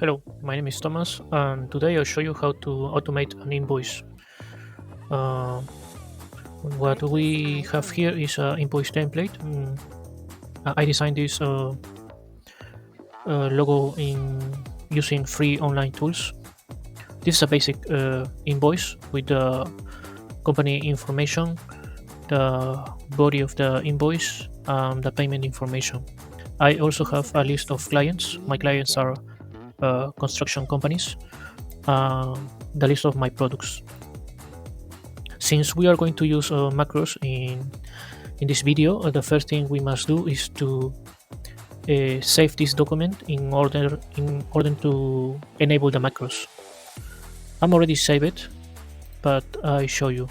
Hello, my name is Thomas, and today I'll show you how to automate an invoice. Uh, what we have here is an invoice template. I designed this logo in using free online tools. This is a basic invoice with the company information, the body of the invoice, the payment information. I also have a list of clients. My clients are construction companies. The list of my products. Since we are going to use macros in this video, the first thing we must do is to save this document in order to enable the macros. I'm already saved it, but I show you.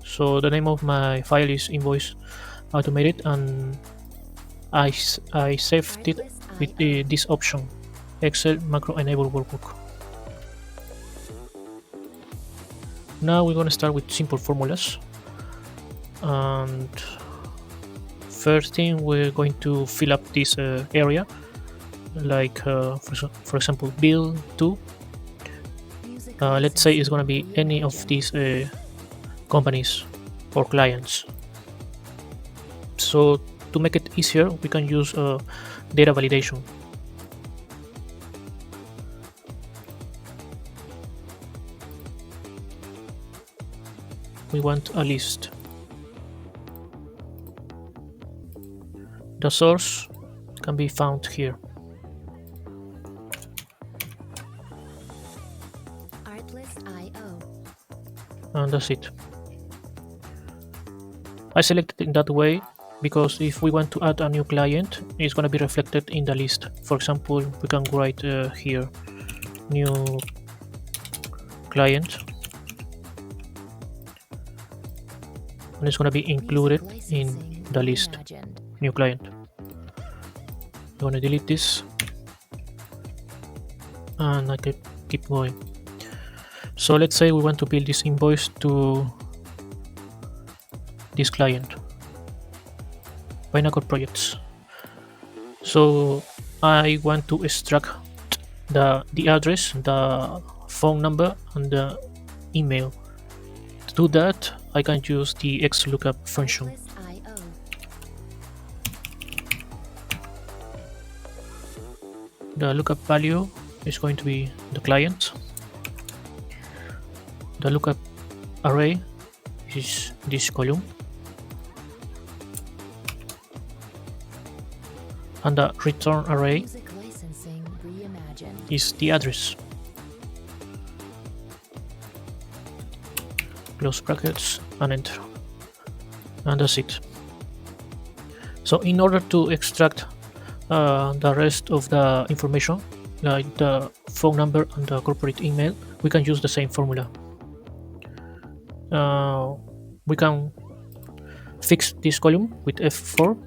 So the name of my file is invoice automated, and I saved it with this option, Excel macro enable workbook. Now we're going to start with simple formulas, and first thing we're going to fill up this area, like for example bill 2. Let's say it's going to be any of these companies or clients. So to make it easier, we can use data validation. We want a list. The source can be found here. And that's it. I selected in that way because if we want to add a new client, it's going to be reflected in the list. For example, we can write here new client, and it's going to be included in the list. New client. I'm going to delete this, and I can keep going. So let's say we want to build this invoice to this client, Pinnacle Projects. So I want to extract the address, the phone number, and the email. To do that, I can use the XLOOKUP function. The lookup value is going to be the client. The lookup array is this column, and the return array is the address. Close brackets and enter, and that's it. So in order to extract the rest of the information, like the phone number and the corporate email, we can use the same formula. We can fix this column with F4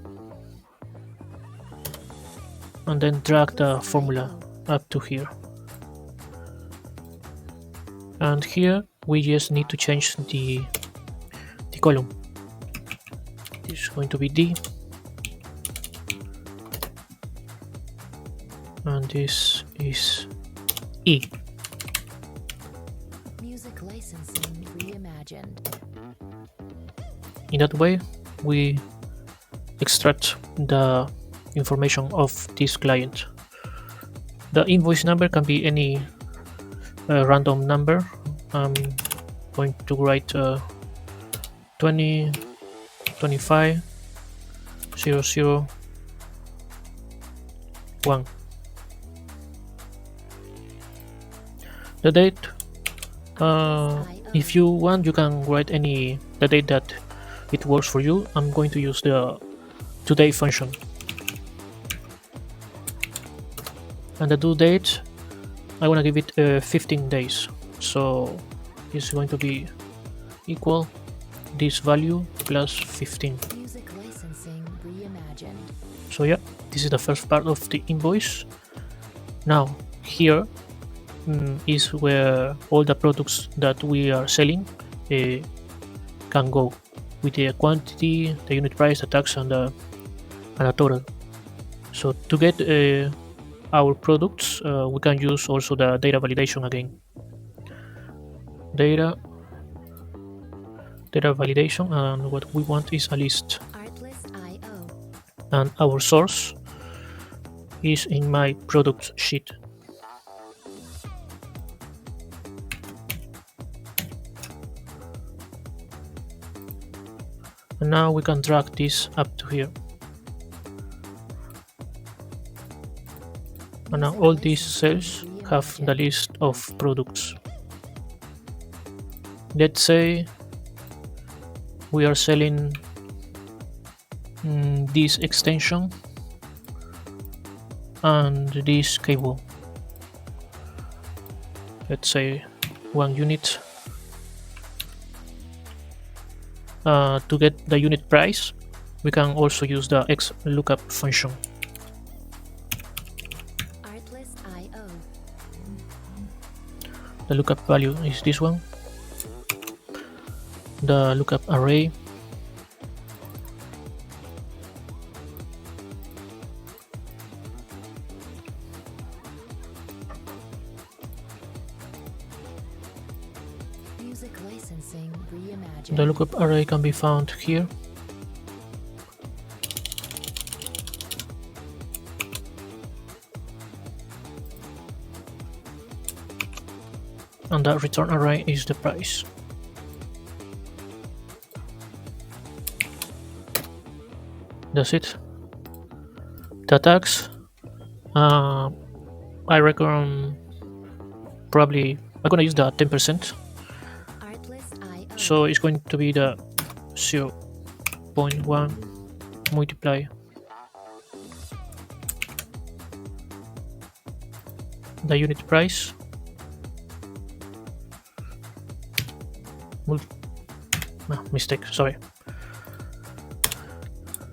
and then drag the formula up to here. And here we just need to change the column. This is going to be D, and this is E. Music licensing reimagined. In that way, we extract the information of this client. The invoice number can be any random number. I'm going to write 20 25 00 1. The date, if you want, you can write the date that it works for you. I'm going to use the today function. And the due date, I want to give it 15 days. So it's going to be equal this value plus 15. Music licensing reimagined. So yeah, this is the first part of the invoice. Now here is where all the products that we are selling can go, with the quantity, the unit price, the tax, and the total. So to get our products, we can use also the data validation again. Data validation, and what we want is a list, Artlist.io. and our source is in my product sheet. And now we can drag this up to here. And now all these cells have the list of products. Let's say we are selling this extension and this cable. Let's say 1 unit. To get the unit price, we can also use the X lookup function. Artlist.io. The lookup value is this one. The lookup array. Music licensing reimagined. The lookup array can be found here. And the return array is the price. That's it. The tax, I reckon probably I'm gonna use the 10%. Artlist.io. So it's going to be the 0.1 multiply the unit price mistake, sorry.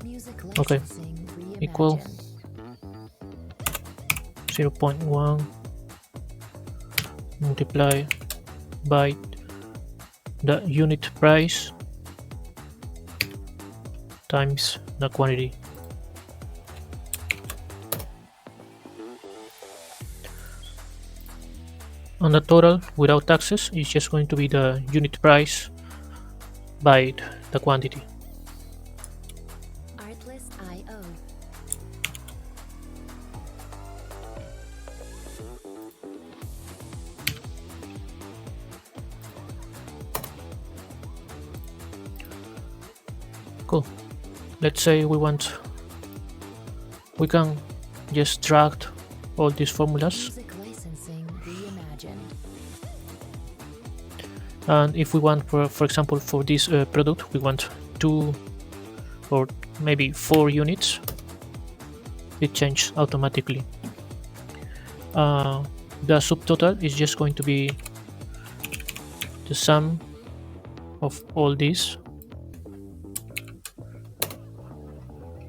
Music Okay. licensing Equal reimagined. 0.1 multiply by the unit price times the quantity. And the total without taxes is just going to be the unit price by the quantity. Artlist.io. Cool. Let's say we can just drag all these formulas, Music licensing reimagined. and if we want, for example, for this product, we want 2 or maybe 4 units, it changes automatically. The subtotal is just going to be the sum of all these.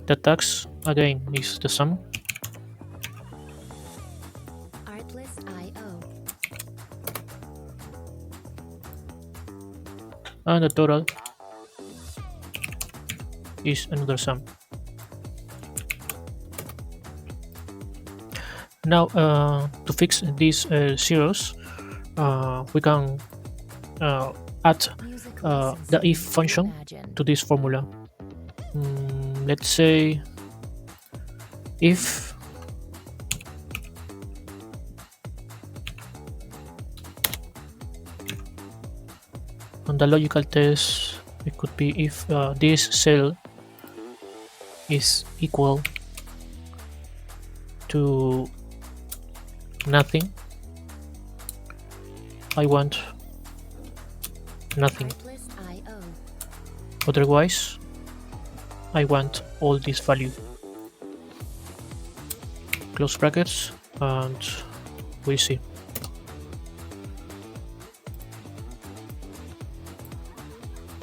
The tax again is the sum, Artlist.io. and the total is another sum. Now to fix these zeros, we can add Music the licensing if function reimagined. to this formula. Let's say if on the logical test, it could be if this cell is equal to nothing, I want nothing. Artlist.io. Otherwise, I want all this value. Close brackets, and we see.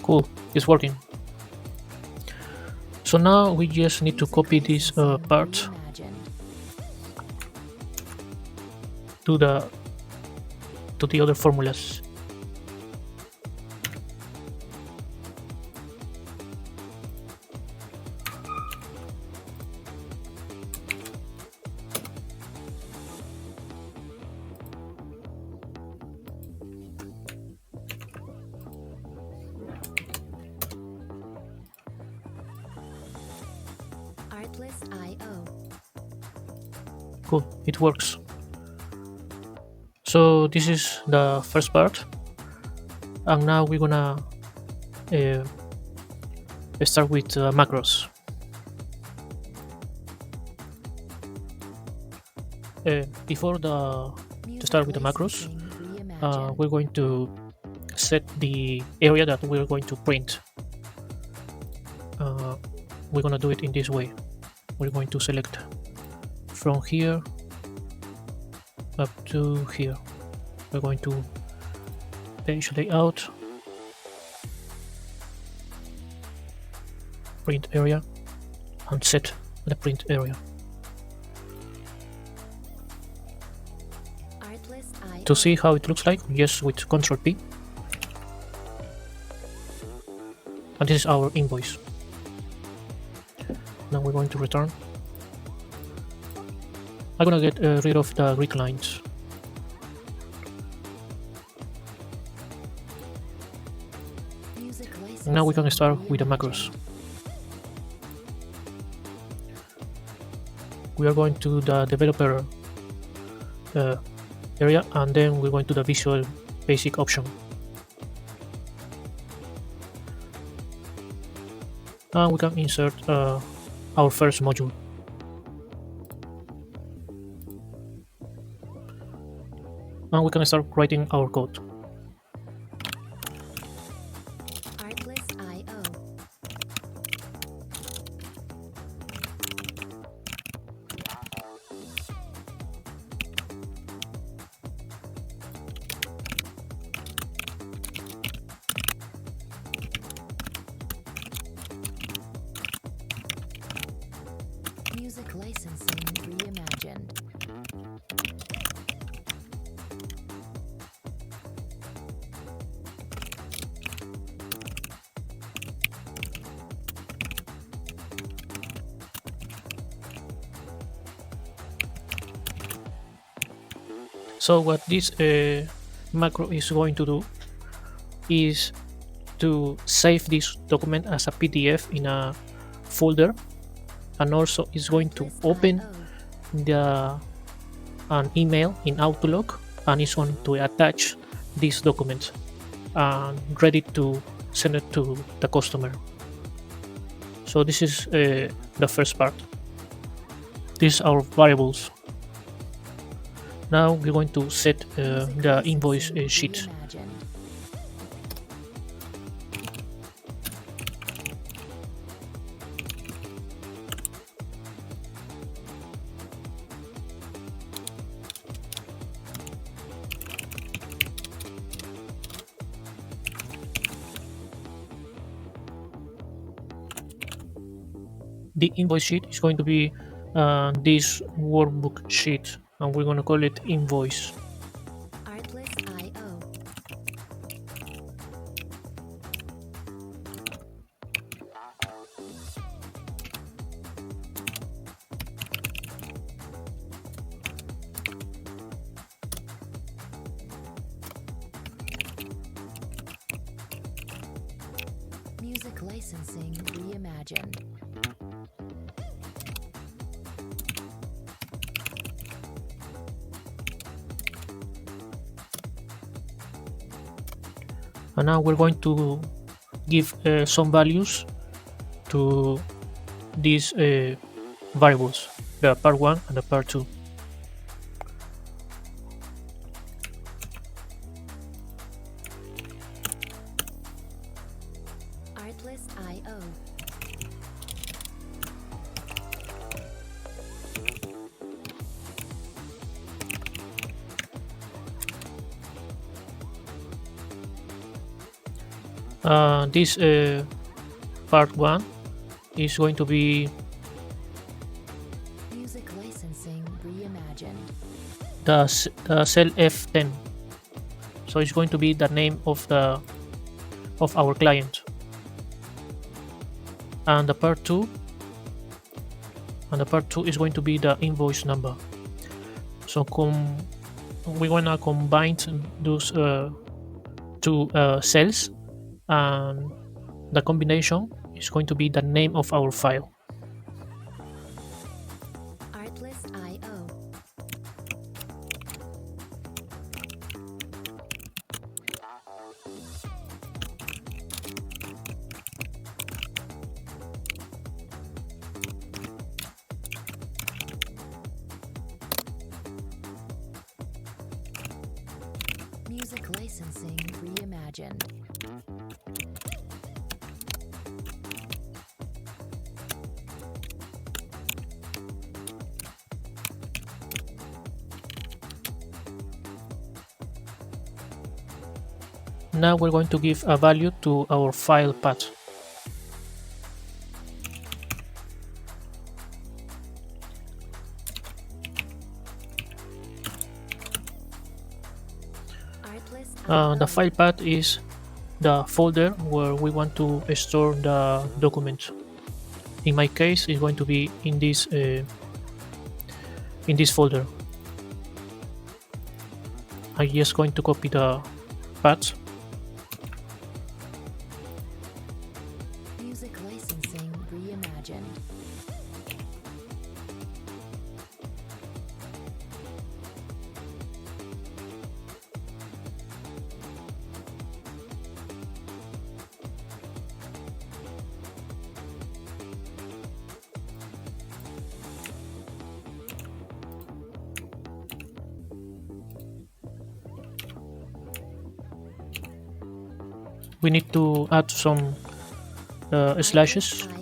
Cool, it's working. So now we just need to copy this part Reimagined. to the other formulas. Cool, it works. So this is the first part, and now we're gonna uh, start with macros. Before the to start with the macros, Licensing reimagined. we're going to set the area that we're going to print. Uh, we're gonna do it in this way. We're going to select from here up to here. We're going to page layout, print area, and set the print area. Artlist.io. To see how it looks like, just with Ctrl P, and this is our invoice. Now we're going to return. I'm gonna get rid of the Greek lines. Music Now we can licensing start with the macros. We are going to the developer area, and then we're going to the visual basic option. And we can insert our first module. And we can start writing our code. Artlist.io. Music licensing reimagined. So what this macro is going to do is to save this document as a PDF in a folder, and also is going to open the an email in Outlook, and it's going to attach this document and ready to send it to the customer. So this is the first part. These are variables. Now we're going to set the invoice sheet. Reimagined. The invoice sheet is going to be this workbook sheet, and we're going to call it invoice. Artlist.io. Music licensing reimagined. And now we're going to give some values to these variables, the part 1 and the part 2. Artlist.io. This part 1 is going to be Music licensing reimagined. the cell F10. So it's going to be the name of our client. And the part 2 is going to be the invoice number. So we wanna combine those two cells, and the combination is going to be the name of our file. Artlist.io. licensing reimagined. Now we're going to give a value to our file path. The file path is the folder where we want to store the document. In my case, it's going to be in this folder. I'm just going to copy the path. Music licensing reimagined. We need to add some slashes. IO.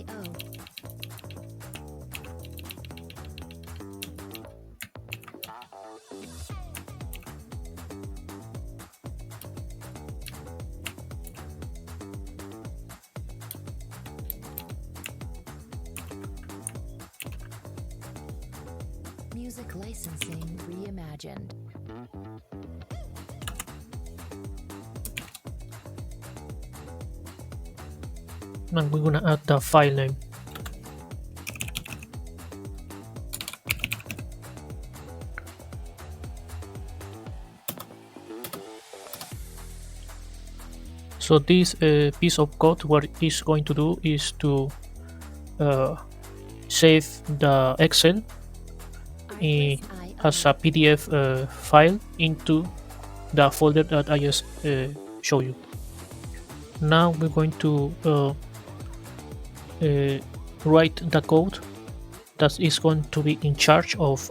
Music licensing reimagined. And we're gonna add the file name. So this piece of code, what it's going to do is to save the Excel as a PDF file into the folder that I just show you. Now we're going to write the code that is going to be in charge of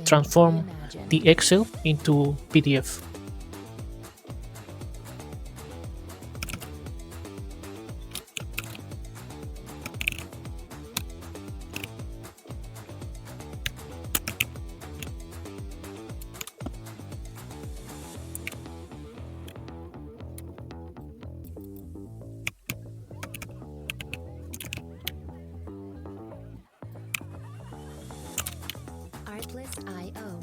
transform the Excel into PDF. Artlist.io.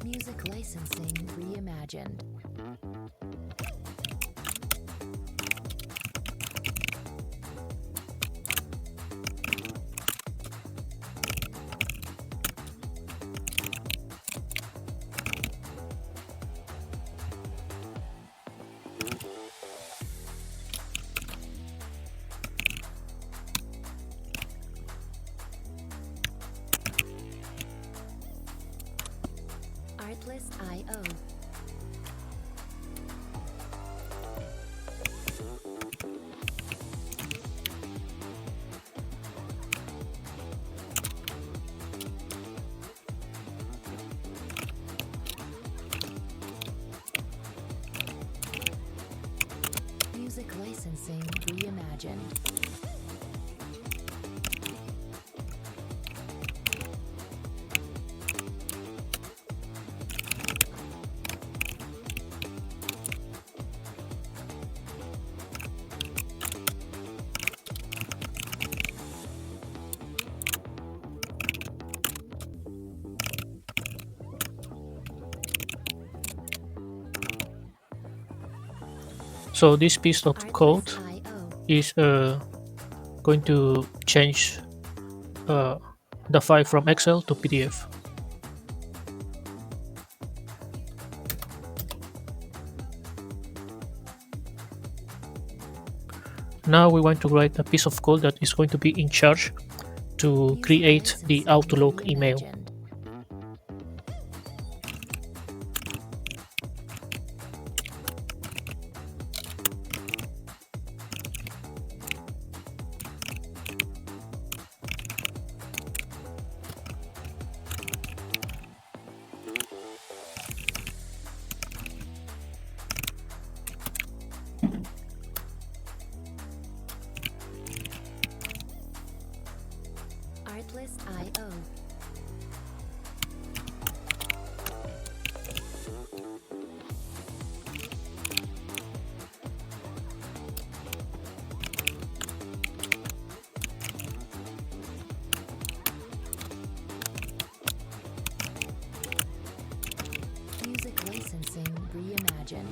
Music licensing reimagined. Artlist.io. Music licensing reimagined. So this piece of code Artlist.io. is going to change the file from Excel to PDF. Now we want to write a piece of code that is going to be in charge to Music create the licensing Outlook email. reimagined.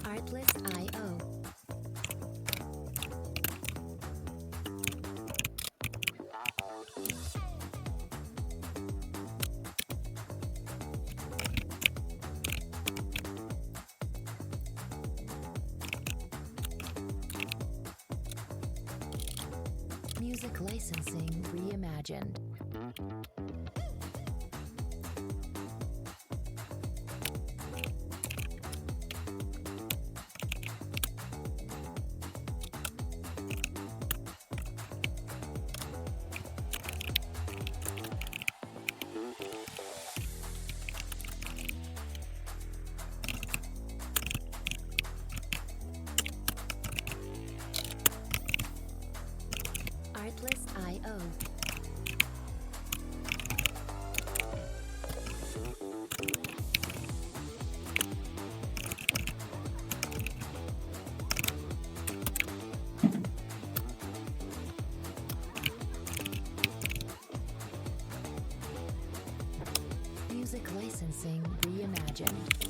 Artlist.io. Music licensing reimagined. Artlist.io. Music licensing reimagined. Artlist.io. Music licensing reimagined.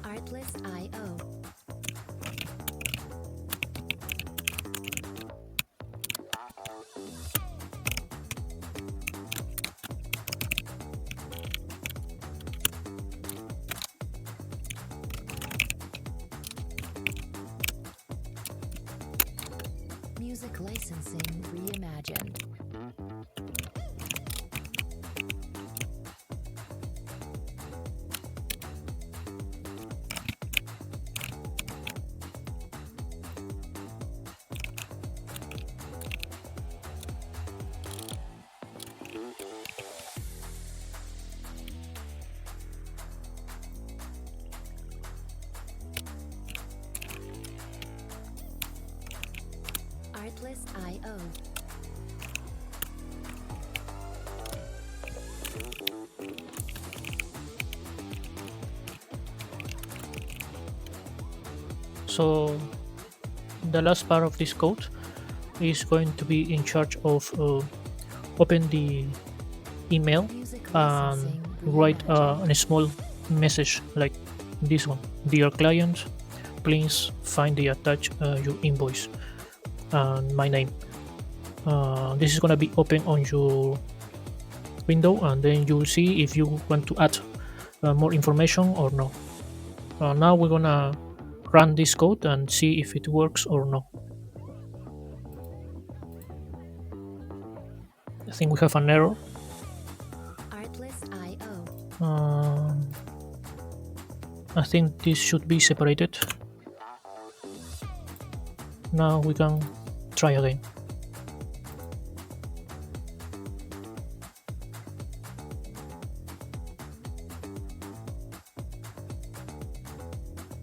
Artlist.io. Music licensing reimagined. Artlist.io. So the last part of this code is going to be in charge of open the email Music and licensing write reimagined. a small message like this one: dear client, please find the attached your invoice and my name. This is gonna be open on your window, and then you'll see if you want to add more information or no. Now we're gonna run this code and see if it works or no. I think we have an error. Artlist.io. I think this should be separated. Now we can try again.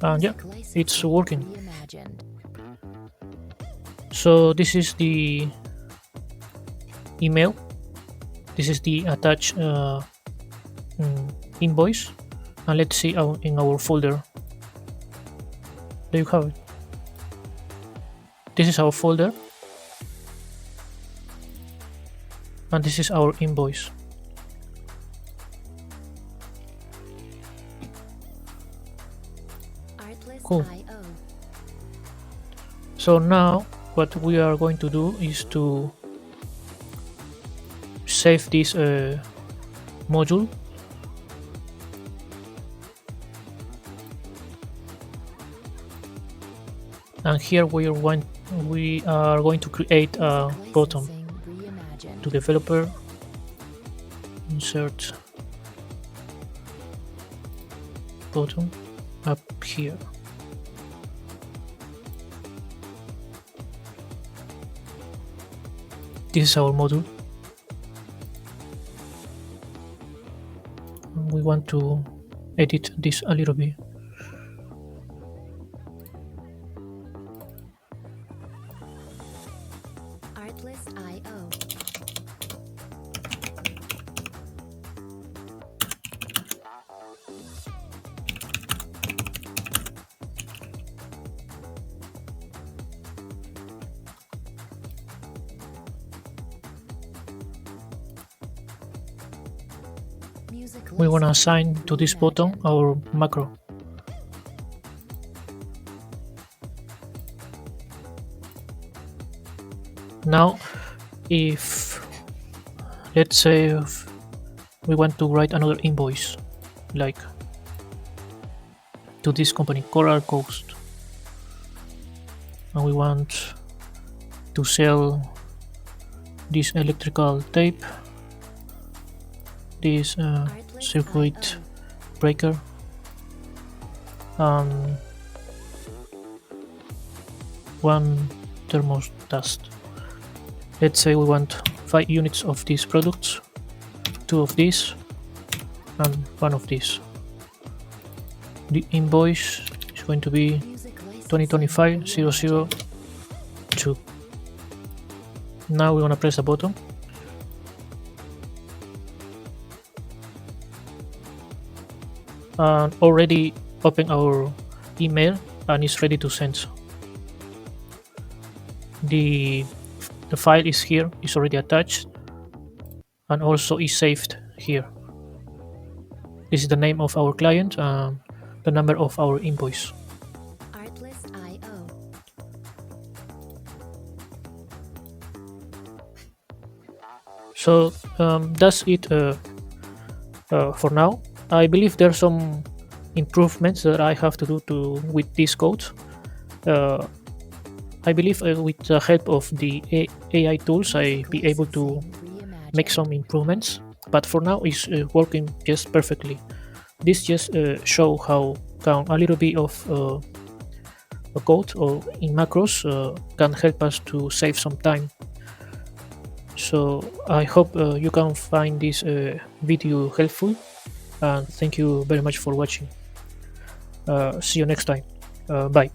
And yeah, Music it's licensing working. reimagined. So this is the email. This is the attached invoice, and let's see in our folder. There you have it. This is our folder, and this is our invoice. Cool. Artlist.io. So now what we are going to do is to save this module, and here we are going to create a Music button licensing reimagined. to developer, insert button up here. This is our module. We want to edit this a little bit. Artlist.io. Music We want to licensing assign to this button reimagined. our macro. Now, if let's say if we want to write another invoice, like to this company, Coral Coast, and we want to sell this electrical tape, this circuit Artlist.io. breaker, and one thermostat. Let's say we want 5 units of these products, 2 of these, and 1 of these. The invoice is going to be Music licensing 2025 reimagined. 002. Now we want to press the button. And already open our email and it's ready to send. The file is here, is already attached, and also is saved here. This is the name of our client and the number of our invoice. Artlist.io. So that's it for now. I believe there are some improvements that I have to do with this code. Uh, I believe with the help of the AI tools, I be able to make some improvements. But for now, it's working just perfectly. This just show how can a little bit of a code or in macros can help us to save some time. So I hope you can find this video helpful, and thank you very much for watching. See you next time. Bye.